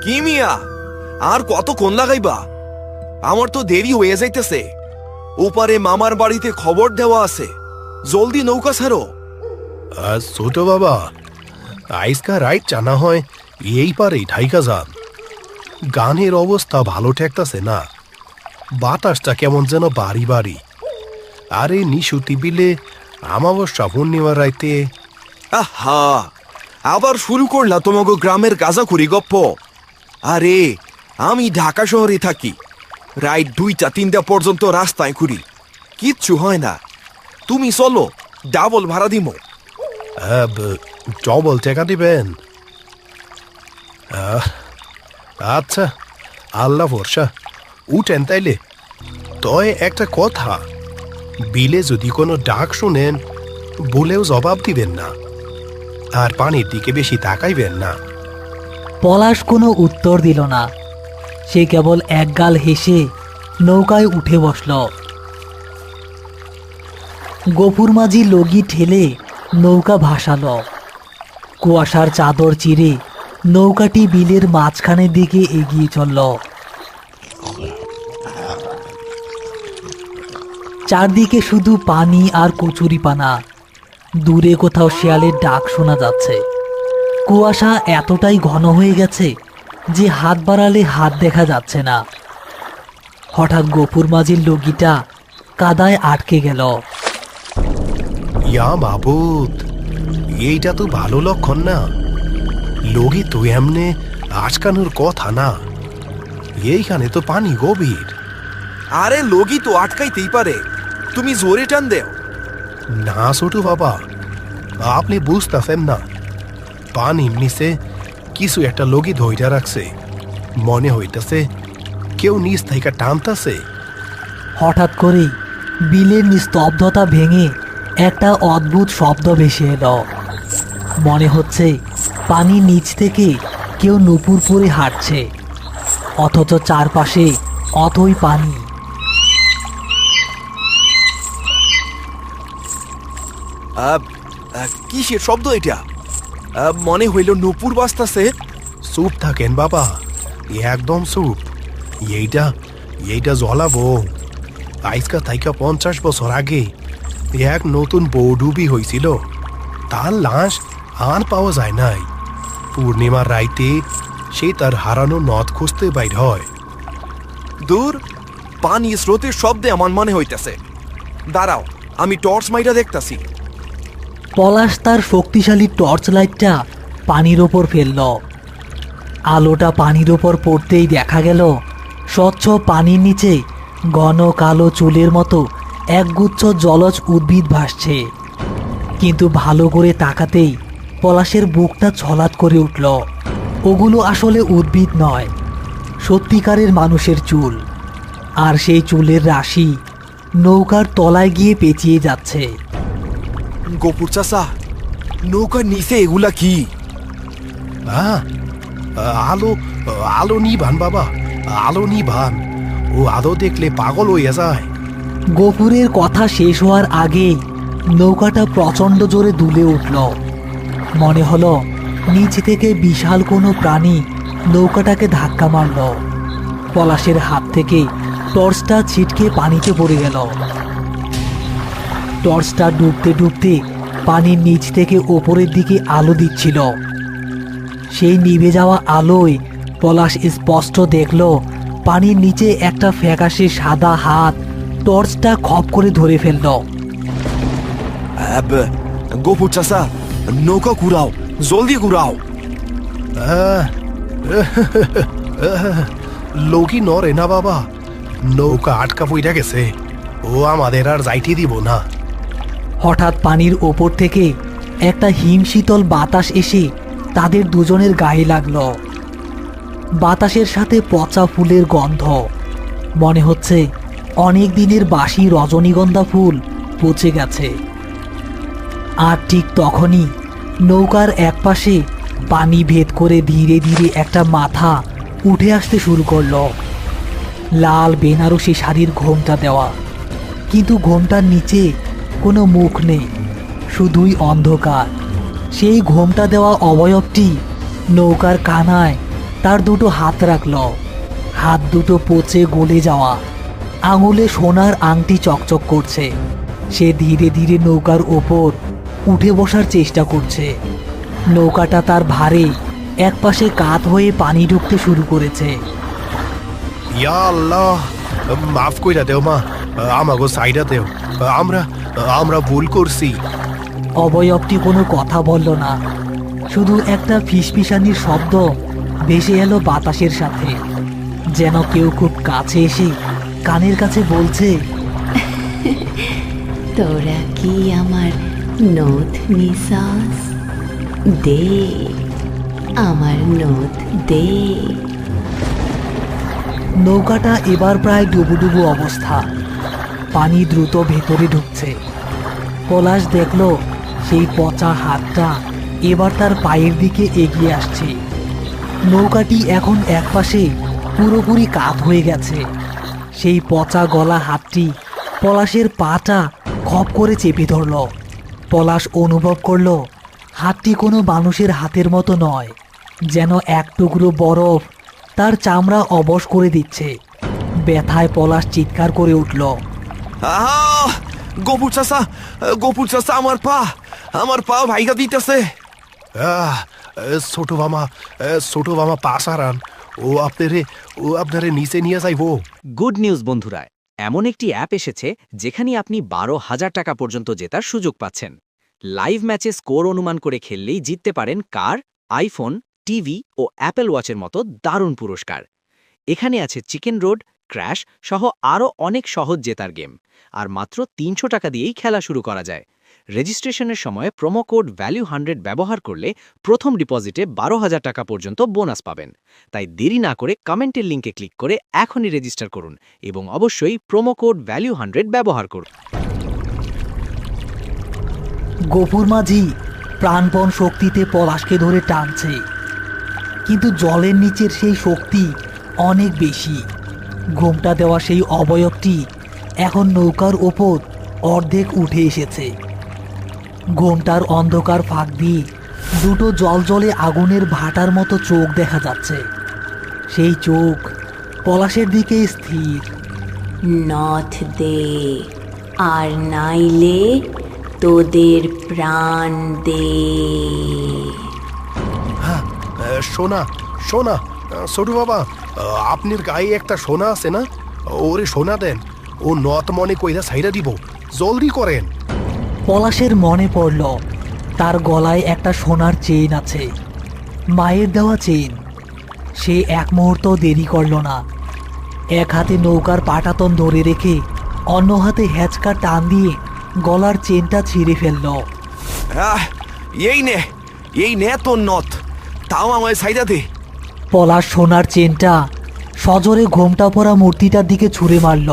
কি মিয়া, আর কতক্ষণ লাগাইবা? আমার তো দেরি হয়ে যাইতেছে। ওপারে মামার বাড়িতে খবর দেওয়া আছে, জলদি নৌকা ছাড়ো। ছোট বাবা, আইসকা রাইট জানা হয় এই পারেই ঢাইকা যান। গানের অবস্থা ভালো ঠেকতাছে না, বাতাসটা কেমন যেন বাড়ি বাড়ি। আরে নিশুতি বিলে আমাবস্যা পূর্ণিমার রাইতে। আহা, আবার শুরু করলা তোমাকে গ্রামের গাঁজাখুরি গপ্প। আরে আমি ঢাকা শহরে থাকি, রাইট 2টা-3টা পর্যন্ত রাস্তায় ঘুরি, কিচ্ছু হয় না। তুমি চলো, ডাবল ভাড়া দিমো। ডবল টাকা দিবেন? আচ্ছা, আল্লাহ ভরসা, উঠেন তাইলে। তয় একটা কথা, বিলে যদি কোনো ডাক শুনেন বলেও জবাব দিবেন না, আর পানির দিকে বেশি তাকাইবেন না। পলাশ কোনো উত্তর দিল না, সে কেবল একগাল হেসে নৌকায় উঠে বসল। গফুর মাঝি লগি ঠেলে নৌকা ভাসাল। কুয়াশার চাদর চিরে নৌকাটি বিলের মাঝখানের দিকে এগিয়ে চলল। চারদিকে শুধু পানি আর কচুরিপানা। দূরে কোথাও শেয়ালের ডাক শোনা যাচ্ছে। কুয়াশা এতটাই ঘন হয়ে গেছে যে হাত বাড়ালে হাত দেখা যাচ্ছে না। হঠাৎ গফুর মাঝির লগিটা কাদায় আটকে গেল। ইয়া মাবুদ, এইটা তো ভালো লক্ষণ না। লগি তো এমনে আটকানোর কথা না, এইখানে তো পানি গভীর। আরে লগি তো আটকাইতেই পারে, তুমি জোরে টান দেও। না ছোট বাবা, আপনি বুঝতেছেন না, পানির নিচে কিছু একটা লগি ধইরা রাখছে। মনে হইতাছে কেউ নিচ থেকে টানতাছে। হঠাৎ করে বিলের নিস্তব্ধতা ভেঙে একটা অদ্ভুত শব্দ ভেসে এলো। মনে হচ্ছে পানির নিচ থেকে কেউ নুপুর পরে হাঁটছে, অথচ চারপাশে অথই পানি। কিসের শব্দ এটা? মনে হইল নুপুর বাজতাছে। চুপ থাকেন বাবা, একদম চুপ। এইটা জ্বলাবো। আজকা থাইকা 50 বছর আগে এক নতুন বৌডুবি হয়েছিল, তার লাশ আর পাওয়া যায় নাই। পূর্ণিমার রাইতে সে তার হারানো নথ খুঁজতে বাইর হয়। দূর, পানি স্রোতের শব্দে আমার মনে হইতেছে। দাঁড়াও, আমি টর্চ মাইরা দেখতাছি। পলাশ তার শক্তিশালী টর্চ লাইটটা পানির ওপর ফেলল। আলোটা পানির ওপর পড়তেই দেখা গেল স্বচ্ছ পানির নিচে ঘন কালো চুলের মতো একগুচ্ছ জলজ উদ্ভিদ ভাসছে। কিন্তু ভালো করে তাকাতেই পলাশের বুকটা ছলাৎ করে উঠল। ওগুলো আসলে উদ্ভিদ নয়, সত্যিকারের মানুষের চুল। আর সেই চুলের রাশি নৌকার তলায় গিয়ে পেঁচিয়ে যাচ্ছে। গফুর চাচা, নৌকার নিচে এগুলা কি? আলো আলো নিভান বাবা, আলো নিভান। ও আলো দেখলে পাগল হইয়া যায়। গফুরের কথা শেষ হওয়ার আগেই নৌকাটা প্রচণ্ড জোরে দুলে উঠল। মনে হলো নিচ থেকে বিশাল কোনো প্রাণী নৌকাটাকে ধাক্কা মারল। পলাশের হাত থেকে টর্চটা ছিটকে পানিতে পড়ে গেল। টর্চটা ডুবতে ডুবতে পানির নিচ থেকে ওপরের দিকে আলো দিচ্ছিল। সেই নিভে যাওয়া আলোয় পলাশ স্পষ্ট দেখল পানির নিচে একটা ফ্যাকাশে সাদা হাত টর্চটা খপ করে ধরে ফেলল। গফুর চাচা, নৌকা ঘুরাও, জলদি ঘুরাও। লোকই নরে না বাবা, নৌকা আটকা পইরা গেছে। ও আমাদের আর যাইতে দিব না। হঠাৎ পানির ওপর থেকে একটা হিমশীতল বাতাস এসে তাদের দুজনের গায়ে লাগল। বাতাসের সাথে পচা ফুলের গন্ধ। মনে হচ্ছে অনেক দিনের বাসি রজনীগন্ধা ফুল পচে গেছে। আর ঠিক তখনই নৌকার একপাশে পানি ভেদ করে ধীরে ধীরে একটা মাথা উঠে আসতে শুরু করলো। লাল বেনারসি শাড়ির ঘোমটা দেওয়া, কিন্তু ঘোমটার নিচে কোনো মুখ নেই, শুধুই অন্ধকার। সেই ঘোমটা দেওয়া অবয়বটি নৌকার কানায় তার দুটো হাত রাখল। হাত দুটো পচে গলে যাওয়া, আঙুলে সোনার আংটি চকচক করছে। সে ধীরে ধীরে নৌকার ওপর উঠে বসার চেষ্টা করছে। নৌকাটা তার ভারে একপাশে কাত হয়ে পানি ঢুকতে শুরু করেছে। ইয়া আল্লাহ, মাফ কইরা দেও মা, আমাগো সাইডা দেও, আমরা আমরা ভুল করছি। অবয়বটি কোনো কথা বলল না, শুধু একটা ফিসফিসানির শব্দ ভেসে এলো বাতাসের সাথে, যেন কেউ খুব কাছে এসে কানের কাছে বলছে, তোরা কি আমার নথ নিসাস? দে আমার নথ দে। নৌকাটা এবার প্রায় ডুবুডুবু অবস্থা। পানি দ্রুত ভেতরে ঢুকছে। পলাশ দেখল সেই পচা হাতটা এবার তার পায়ের দিকে এগিয়ে আসছে। নৌকাটি এখন একপাশে পুরোপুরি কাত হয়ে গেছে। সেই পচা গলা হাতটি পলাশের পাটা খপ করে চেপে ধরল। পলাশ অনুভব করল হাতটি কোনো মানুষের হাতের মতো নয়, যেন এক টুকরো বরফ তার চামড়া অবশ করে দিচ্ছে। ব্যথায় পলাশ চিৎকার করে উঠল। আহ গফুর চাচা, গফুর চাচা, আমার পা ভাইগা দিতেছে। ছোট মামা পাশ হারান, আপনারে নিচে নিয়ে যাইবো। গুড নিউজ বন্ধুরা, এমন একটি অ্যাপ এসেছে যেখানে আপনি 12,000 টাকা পর্যন্ত জেতার সুযোগ পাচ্ছেন। লাইভ ম্যাচে স্কোর অনুমান করে খেললেই জিততে পারেন কার, আইফোন, টিভি ও অ্যাপেল ওয়াচের মতো দারুণ পুরস্কার। এখানে আছে চিকেন রোড, ক্র্যাশ সহ আরও অনেক সহজ জেতার গেম। আর মাত্র 300 টাকা দিয়েই খেলা শুরু করা যায়। রেজিস্ট্রেশনের সময় প্রোমো কোড ভ্যালু100 ব্যবহার করলে প্রথম ডিপোজিটে 12,000 টাকা পর্যন্ত বোনাস পাবেন। তাই দেরি না করে কমেন্টের লিঙ্কে ক্লিক করে এখনই রেজিস্টার করুন এবং অবশ্যই প্রোমো কোড ভ্যালু100 ব্যবহার করুন। গফুর মাঝি প্রাণপণ শক্তিতে পলাশকে ধরে টানছে, কিন্তু জলের নিচের সেই শক্তি অনেক বেশি। ঘোমটা দেওয়া সেই অবয়বটি এখন নৌকার ওপর অর্ধেক উঠে এসেছে। ঘোমটার অন্ধকার ফাঁক দিয়ে দুটো জলজলে আগুনের ভাটার মতো চোখ দেখা যাচ্ছে। সেই চোখ পলাশের দিকে স্থির। নথ দে, আর নাইলে তোদের প্রাণ দে। হ্যাঁ, সোনা সোনা, ছোট বাবা, আপনার গায়ে একটা সোনা আছে না? ওরে সোনা দেন, ও নত মনে কইরা ছাইরা দিব, জলদি করেন। পলাশের মনে পড়ল তার গলায় একটা সোনার চেইন আছে, মায়ের দেওয়া চেইন। সে এক মুহূর্ত দেরি করল না। এক হাতে নৌকার পাটাতন ধরে রেখে অন্য হাতে হ্যাচকা টান দিয়ে গলার চেনটা ছিঁড়ে ফেলল। এই নে তোর নথ, তাও আমায় সাইডা দে। পলাশ সোনার চেনটা সজোরে ঘোমটা পরা মূর্তিটার দিকে ছুঁড়ে মারল।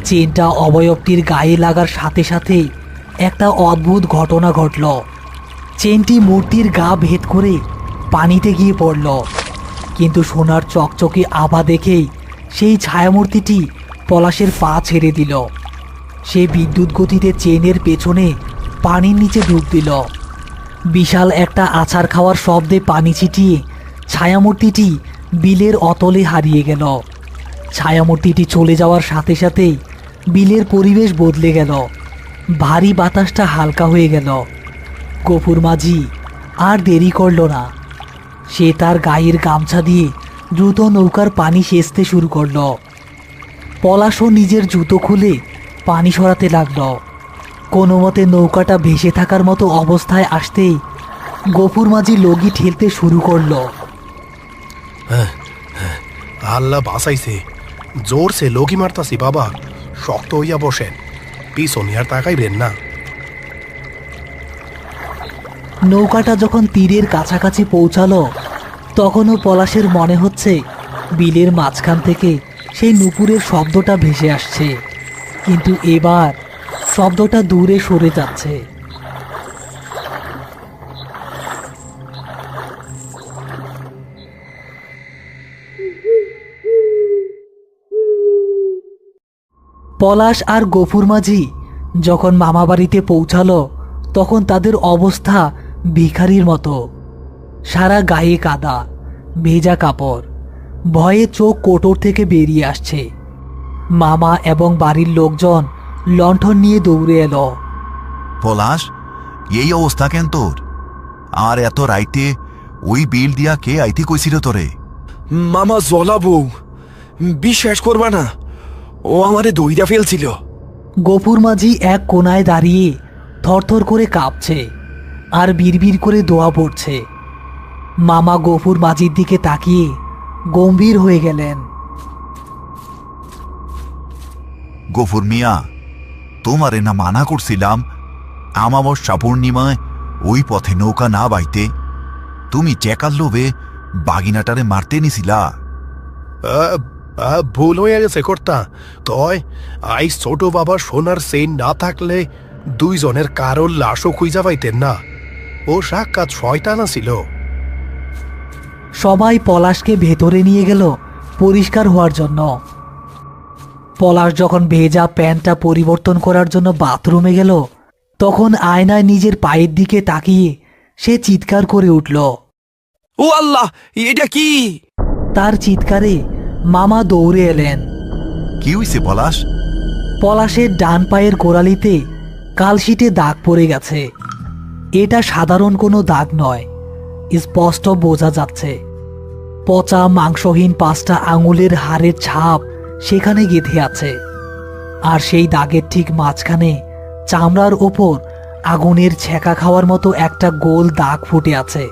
চেনটা অবয়বটির গায়ে লাগার সাথে সাথে একটা অদ্ভুত ঘটনা ঘটল। চেনটি মূর্তির গা ভেদ করে পানিতে গিয়ে পড়ল, কিন্তু সোনার চকচকে আভা দেখেই সেই ছায়ামূর্তিটি পলাশের পা ছেড়ে দিল। সে বিদ্যুৎ গতিতে চেনের পেছনে পানির নিচে ডুব দিল। বিশাল একটা আছাড় খাওয়ার শব্দে পানি ছিটিয়ে ছায়ামূর্তিটি বিলের অতলে হারিয়ে গেল। ছায়ামূর্তিটি চলে যাওয়ার সাথে সাথেই বিলের পরিবেশ বদলে গেল। ভারী বাতাসটা হালকা হয়ে গেল। গফুর মাঝি আর দেরি করল না। সে তার গায়ের গামছা দিয়ে দ্রুত নৌকার পানি সেচতে শুরু করল। পলাশও নিজের জুতো খুলে পানি সরাতে লাগল। কোনো মতে নৌকাটা ভেসে থাকার মতো অবস্থায় আসতেই গফুর মাঝি লগি ঠেলতে শুরু করল। আল্লাহ বাঁচাইছে, জোরসে লগি মারতাছি বাবা, শক্ত হইয়া বসেন, পিছনে আর তাকাইবেন না। নৌকাটা যখন তীরের কাছাকাছি পৌঁছালো তখনও পলাশের মনে হচ্ছে বিলের মাঝখান থেকে সেই নুপুরের শব্দটা ভেসে আসছে, কিন্তু এবার শব্দটা দূরে সরে যাচ্ছে। পলাশ আর গফুর মাঝি যখন মামাবাড়িতে পৌঁছালো তখন তাদের অবস্থা ভিখারির মতো। সারা গায়ে কাদা, ভেজা কাপড়, ভয়ে চোখ কোটর থেকে বেরিয়ে আসছে। মামা এবং বাড়ির লোকজন লণ্ঠন নিয়ে দৌড়ে এলো। পলাশ, এই অবস্থা কেন তোর? আর এত রাইতে ওই বিল দিয়া কে আইতে কইছিল তোরে? মামা জলা বউ, বিশ্বাস করবা না, ও আমারে দইরা ফেলছিল। গফুর মাঝি এক কোনায় দাঁড়িয়ে থরথর করে কাঁপছে আর বিড়বিড় করে দোয়া পড়ছে। মামা গফুর মাঝির দিকে তাকিয়ে গম্ভীর হয়ে গেলেন। গফুর মিয়া, তোমারে না মানা করছিলাম আমাবস্যা পূর্ণিমায় ওই পথে নৌকা না বাইতে? তুমি চেকার লোভে বাগিনাটারে মারতে নিছিলা। ভুল হয়ে গেছে কর্তা। তয় আইস ছোট বাবা সোনার চেইন না থাকলে দুইজনের কারোর লাশও খুঁজা পাইতেন না। ও সাক্ষাৎ শয়তানা ছিল। সবাই পলাশকে ভেতরে নিয়ে গেল পরিষ্কার হওয়ার জন্য। পলাশ যখন ভেজা প্যান্টটা পরিবর্তন করার জন্য বাথরুমে গেল, তখন আয়নায় নিজের পায়ের দিকে তাকিয়ে সে চিৎকার করে উঠল। ও আল্লাহ, এটা কি? তার চিৎকারে মামা দৌড়ে এলেন। কি হইছে পলাশ? পলাশের ডান পায়ের গোড়ালিতে কালশিটে দাগ পড়ে গেছে। এটা সাধারণ কোনো দাগ নয়, স্পষ্ট বোঝা যাচ্ছে। পচা মাংসহীন 5টা আঙুলের হাড়ের ছাপ সেখানে গেঁথে আছে। আর সেই দাগের ঠিক মাঝখানে চামড়ার ওপর আগুনের ছ্যাঁকা খাওয়ার মতো একটা গোল দাগ ফুটে আছে,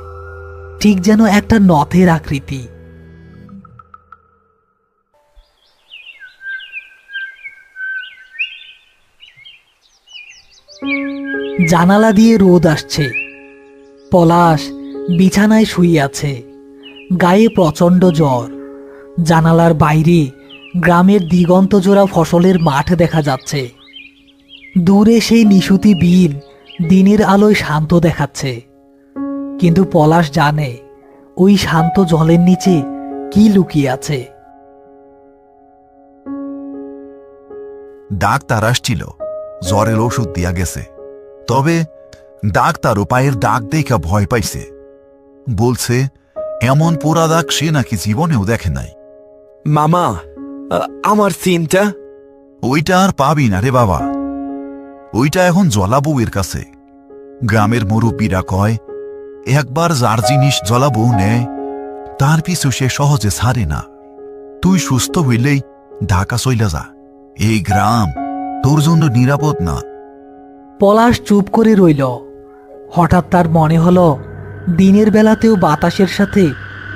ঠিক যেন একটা নথের আকৃতি। জানালা দিয়ে রোদ আসছে। পলাশ বিছানায় শুয়ে আছে, গায়ে প্রচণ্ড জ্বর। জানালার বাইরে গ্রামের দিগন্তজোড়া ফসলের মাঠ দেখা যাচ্ছে। দূরে সেই নিশুতি বিল দিনের আলোয় শান্ত দেখাচ্ছে, কিন্তু পলাশ জানে ওই শান্ত জলের নিচে কি লুকিয়ে আছে। ডাক্তার আসছিল, জ্বরের ওষুধ দিয়া গেছে। তবে ডাক্তারও পায়ের দাগ দেখা ভয় পাইছে। বলছে এমন পোড়া দাগ সে নাকি জীবনেও দেখে নাই। মামা, আমার সিনটা? ওইটা আর পাবি না রে বাবা। ওইটা এখন জলাবউয়ের কাছে। গ্রামের মুরব্বীরা কয়, একবার যার জিনিস জলাবউ নেয় তার পিছু সে সহজে ছাড়ে না। তুই সুস্থ হইলেই ঢাকা চইলা যা। এই গ্রাম তোর জন্য নিরাপদ না। পলাশ চুপ করে রইল। হঠাৎ তার মনে হলো দিনের বেলাতেও বাতাসের সাথে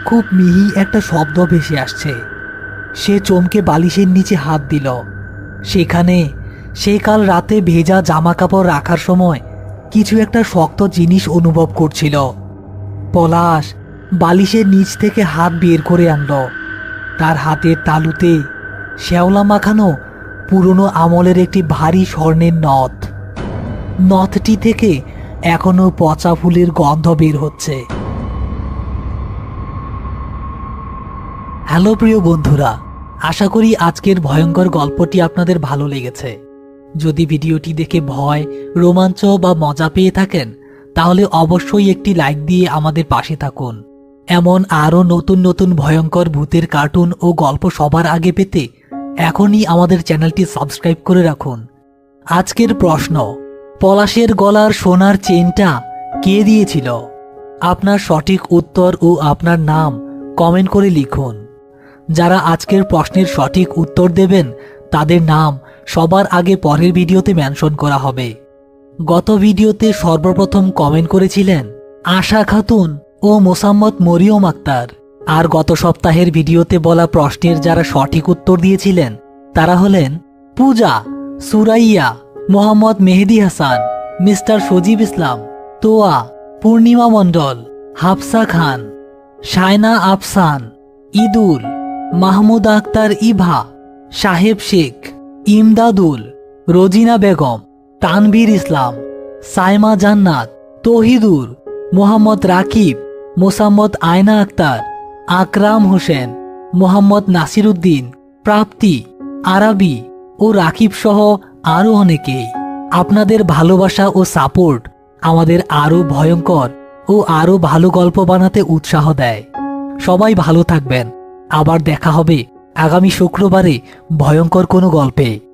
খুব মিহি একটা শব্দ ভেসে আসছে। সে চমকে বালিশের নিচে হাত দিল। সেখানে সে কাল রাতে ভেজা জামা কাপড় রাখার সময় কিছু একটা শক্ত জিনিস অনুভব করছিল। পলাশ বালিশের নিচ থেকে হাত বের করে আনল। তার হাতের তালুতে শ্যাওলা মাখানো পুরনো আমলের একটি ভারী স্বর্ণের নথ। নথটি থেকে এখনো পচা ফুলের গন্ধ বের হচ্ছে। হ্যালো প্রিয় বন্ধুরা, আশা করি আজকের ভয়ঙ্কর গল্পটি আপনাদের ভালো লেগেছে। যদি ভিডিওটি দেখে ভয়, রোমাঞ্চ বা মজা পেয়ে থাকেন, তাহলে অবশ্যই একটি লাইক দিয়ে আমাদের পাশে থাকুন। এমন আরও নতুন নতুন ভয়ঙ্কর ভূতের কার্টুন ও গল্প সবার আগে পেতে এখনই আমাদের চ্যানেলটি সাবস্ক্রাইব করে রাখুন। আজকের প্রশ্ন, পলাশের গলার সোনার চেনটা কে দিয়েছিল? আপনার সঠিক উত্তর ও আপনার নাম কমেন্ট করে লিখুন। যারা আজকের প্রশ্নের সঠিক উত্তর দেবেন তাদের নাম সবার আগে পরের ভিডিওতে মেনশন করা হবে। গত ভিডিওতে সর্বপ্রথম কমেন্ট করেছিলেন আশা খাতুন ও মোসাম্মদ মরিয়ম আক্তার। আর গত সপ্তাহের ভিডিওতে বলা প্রশ্নের যারা সঠিক উত্তর দিয়েছিলেন তারা হলেন পূজা, সুরাইয়া, মোহাম্মদ মেহেদি হাসান, মিস্টার সজীব ইসলাম, তোয়া, পূর্ণিমা মণ্ডল, হাফসা খান, শায়না আফসান, ইদুল, মাহমুদ আক্তার ইভা, সাহেব শেখ, ইমদাদুল, রোজিনা বেগম, তানভীর ইসলাম, সাইমা জান্নাত, তহিদুর, মোহাম্মদ রাকিব, মোসাম্মদ আয়না আক্তার, আকরাম হোসেন, মোহাম্মদ নাসিরুদ্দিন, প্রাপ্তি, আরাবি ও রাকিব সহ আরও অনেকেই। আপনাদের ভালোবাসা ও সাপোর্ট আমাদের আরও ভয়ঙ্কর ও আরও ভালো গল্প বানাতে উৎসাহ দেয়। সবাই ভালো থাকবেন। আবার দেখা হবে আগামী শুক্রবারে ভয়ঙ্কর কোনো গল্পে।